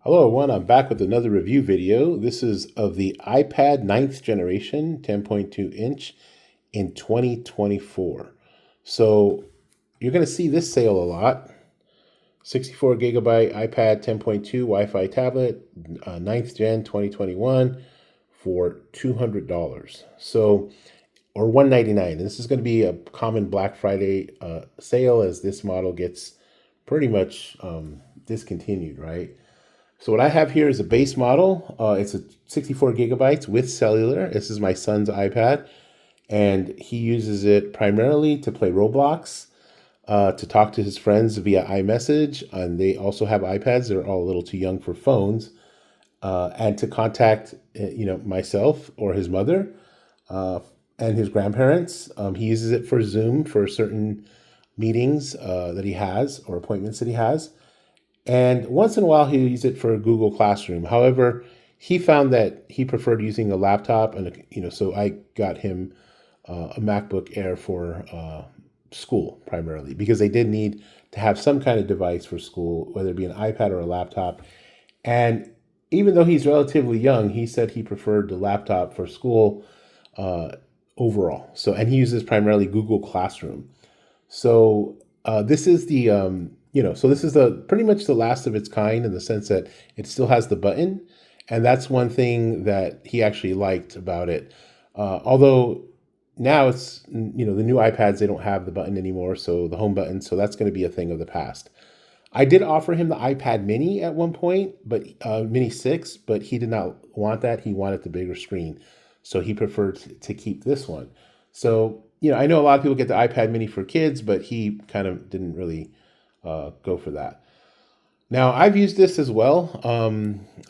Hello everyone, I'm back with another review video. This is of the iPad 9th generation 10.2 inch in 2024. So you're going to see this sale a lot. 64 gigabyte iPad 10.2 Wi-Fi tablet, 9th gen 2021 for $200. So, or $199. This is going to be a common Black Friday sale as this model gets pretty much discontinued, right? So what I have here is a base model. It's a 64 gigabytes with cellular. This is my son's iPad, and he uses it primarily to play Roblox, to talk to his friends via iMessage, and they also have iPads. They're all a little too young for phones, and to contact, myself or his mother, and his grandparents. He uses it for Zoom for certain meetings that he has or appointments that he has. And once in a while, he uses it for Google Classroom. However, he found that he preferred using a laptop, and so I got him a MacBook Air for school primarily because they did need to have some kind of device for school, whether it be an iPad or a laptop. And even though he's relatively young, he said he preferred the laptop for school overall. So, and he uses primarily Google Classroom. So this is the so this is the pretty much the last of its kind in the sense that it still has the button, and that's one thing that he actually liked about it. Although now it's the new iPads, they don't have the button anymore, so the home button, so that's going to be a thing of the past. I did offer him the iPad Mini at one point, but Mini 6, but he did not want that. He wanted the bigger screen, so he preferred to keep this one. So I know a lot of people get the iPad Mini for kids, but he kind of didn't really go for that. Now, I've used this as well.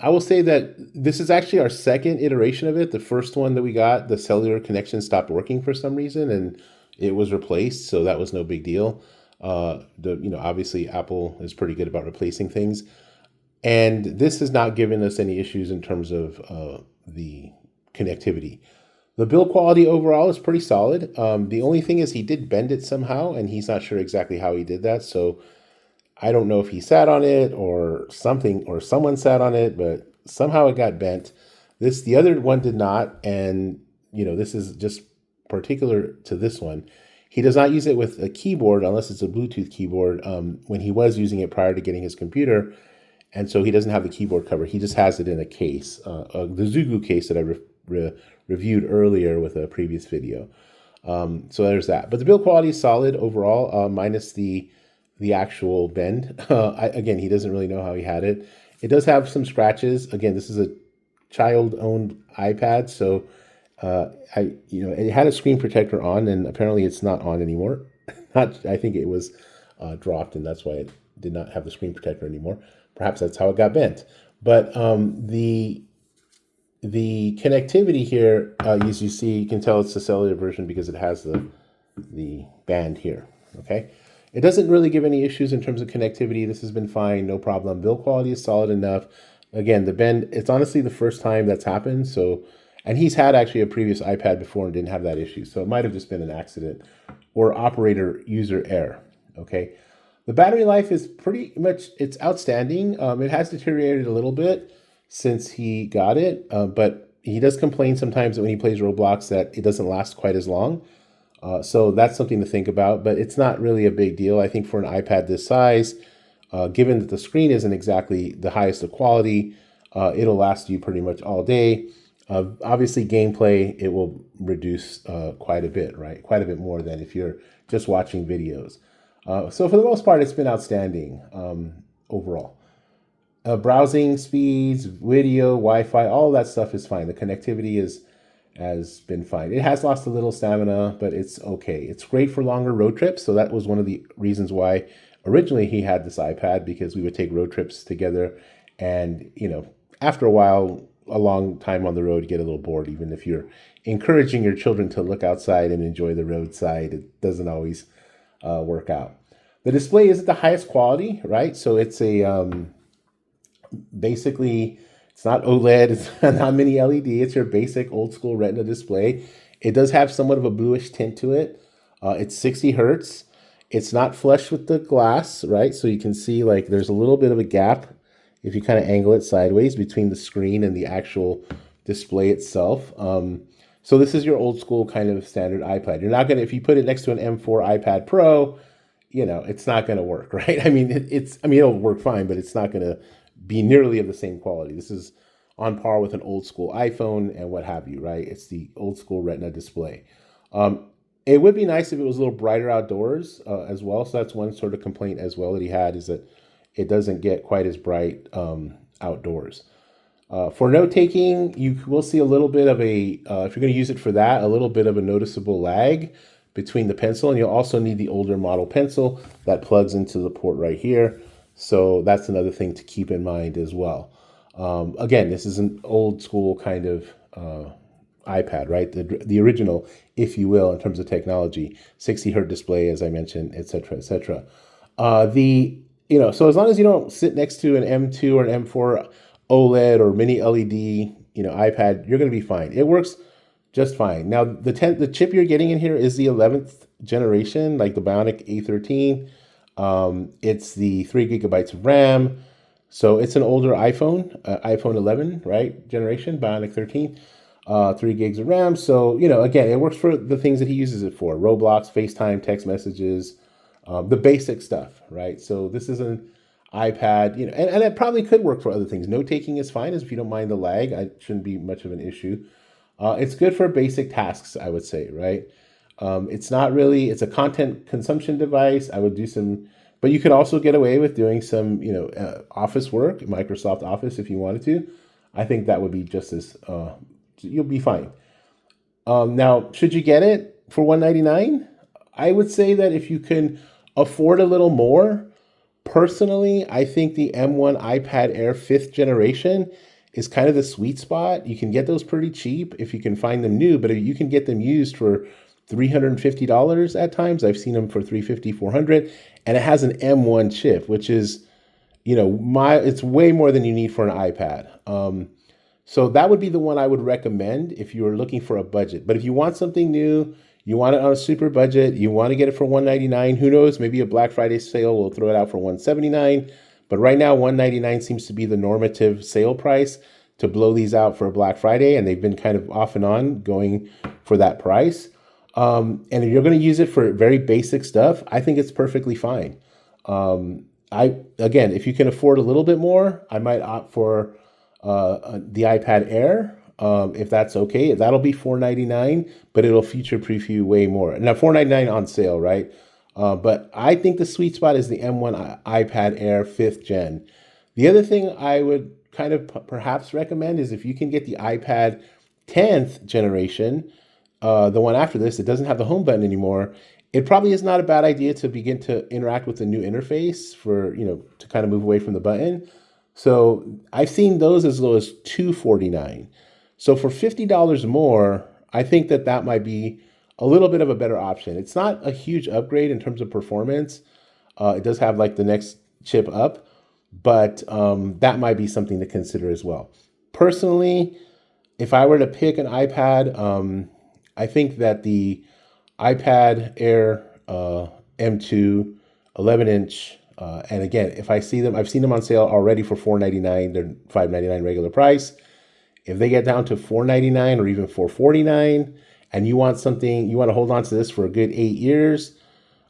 I will say that this is actually our second iteration of it. The first one that we got, the cellular connection stopped working for some reason, and it was replaced, so that was no big deal. Obviously Apple is pretty good about replacing things, and this has not given us any issues in terms of the connectivity. The build quality overall is pretty solid. The only thing is he did bend it somehow, and he's not sure exactly how he did that. So I don't know if he sat on it or something, or someone sat on it, but somehow it got bent. The other one did not, and this is just particular to this one. He does not use it with a keyboard unless it's a Bluetooth keyboard. When he was using it prior to getting his computer, and so he doesn't have the keyboard cover. He just has it in a case, the Zugu case that I reviewed earlier with a previous video. So there's that. But the build quality is solid overall, minus the actual bend. Again, he doesn't really know how he had it. It does have some scratches. Again, this is a child-owned iPad, so it had a screen protector on, and apparently it's not on anymore. I think it was dropped, and that's why it did not have the screen protector anymore. Perhaps that's how it got bent. But the connectivity here, as you see, you can tell it's the cellular version because it has the band here. Okay. It doesn't really give any issues in terms of connectivity. This has been fine, no problem. Build quality is solid enough. Again, the bend, it's honestly the first time that's happened. So, and he's had actually a previous iPad before and didn't have that issue. So it might have just been an accident or operator user error. Okay. The battery life is pretty much, it's outstanding. It has deteriorated a little bit since he got it, but he does complain sometimes that when he plays Roblox that it doesn't last quite as long. So that's something to think about, but it's not really a big deal. I think for an iPad this size, given that the screen isn't exactly the highest of quality, it'll last you pretty much all day. Obviously, gameplay, it will reduce quite a bit, right? Quite a bit more than if you're just watching videos. So for the most part, it's been outstanding overall. Browsing speeds, video, Wi-Fi, all that stuff is fine. The connectivity has been fine. It has lost a little stamina, but it's okay. It's great for longer road trips. So that was one of the reasons why originally he had this iPad, because we would take road trips together. And, after a while, a long time on the road, you get a little bored, even if you're encouraging your children to look outside and enjoy the roadside. It doesn't always work out. The display is at the highest quality, right? So it's basically, it's not OLED, it's not mini LED, it's your basic old school Retina display. It does have somewhat of a bluish tint to it. It's 60 hertz. It's not flush with the glass, right? So you can see like there's a little bit of a gap if you kind of angle it sideways between the screen and the actual display itself. So this is your old school kind of standard iPad. You're not going to, if you put it next to an M4 iPad Pro, it's not going to work, right? I mean, it'll work fine, but it's not going to be nearly of the same quality. This is on par with an old school iPhone and what have you, right? It's the old school Retina display. It would be nice if it was a little brighter outdoors as well. So that's one sort of complaint as well that he had, is that it doesn't get quite as bright outdoors. For note taking, you will see a little bit of if you're going to use it for that, a little bit of a noticeable lag between the pencil, and you'll also need the older model pencil that plugs into the port right here. So that's another thing to keep in mind as well. Again, this is an old school kind of iPad, right? The original, if you will, in terms of technology, 60 hertz display, as I mentioned, et cetera, et cetera. So as long as you don't sit next to an M2 or an M4 OLED or mini LED, iPad, you're going to be fine. It works just fine. Now, the chip you're getting in here is the 11th generation, like the Bionic A13. It's the 3 gigabytes of RAM. So it's an older iPhone, iPhone 11, right? Generation, Bionic 13, 3 gigs of RAM. So, again, it works for the things that he uses it for: Roblox, FaceTime, text messages, the basic stuff, right? So this is an iPad, and it probably could work for other things. Note taking is fine, as if you don't mind the lag, it shouldn't be much of an issue. It's good for basic tasks, I would say, right? It's a content consumption device. I would do some, but you could also get away with doing some, office work, Microsoft Office, if you wanted to. I think that would be just as, you'll be fine. Now, should you get it for $199? I would say that if you can afford a little more, personally, I think the M1 iPad Air 5th generation is kind of the sweet spot. You can get those pretty cheap if you can find them new, but you can get them used for $350 at times. I've seen them for $350, $400, and it has an M1 chip, which is, it's way more than you need for an iPad. So that would be the one I would recommend if you were looking for a budget. But if you want something new, you want it on a super budget, you want to get it for $199, who knows, maybe a Black Friday sale will throw it out for $179. But right now, $199 seems to be the normative sale price to blow these out for a Black Friday, and they've been kind of off and on going for that price. And if you're going to use it for very basic stuff, I think it's perfectly fine. Again, if you can afford a little bit more, I might opt for the iPad Air. If that's okay, that'll be $499, but it'll feature preview way more. Now, $499 on sale, right? But I think the sweet spot is the M1 iPad Air 5th gen. The other thing I would kind of perhaps recommend is if you can get the iPad 10th generation, the one after this, it doesn't have the home button anymore. It probably is not a bad idea to begin to interact with the new interface for, to kind of move away from the button. So I've seen those as low as $249. So for $50 more, I think that might be a little bit of a better option. It's not a huge upgrade in terms of performance. It does have like the next chip up, but that might be something to consider as well. Personally, if I were to pick an iPad, I think that the iPad Air M2 11-inch, and again, if I see them, I've seen them on sale already for $499. They're $599 regular price. If they get down to $499 or even $449, and you want to hold on to this for a good 8 years,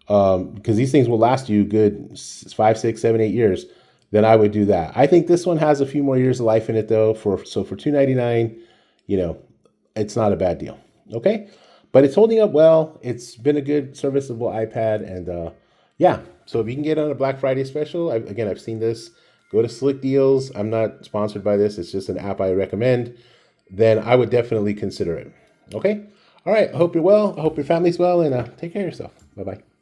because these things will last you good 5, 6, 7, 8 years, then I would do that. I think this one has a few more years of life in it though. For $299, it's not a bad deal. Okay, but it's holding up well. It's been a good serviceable iPad, and yeah. So if you can get on a Black Friday special, I've seen this. Go to Slick Deals. I'm not sponsored by this. It's just an app I recommend. Then I would definitely consider it. Okay? All right. I hope you're well. I hope your family's well, and take care of yourself. Bye-bye.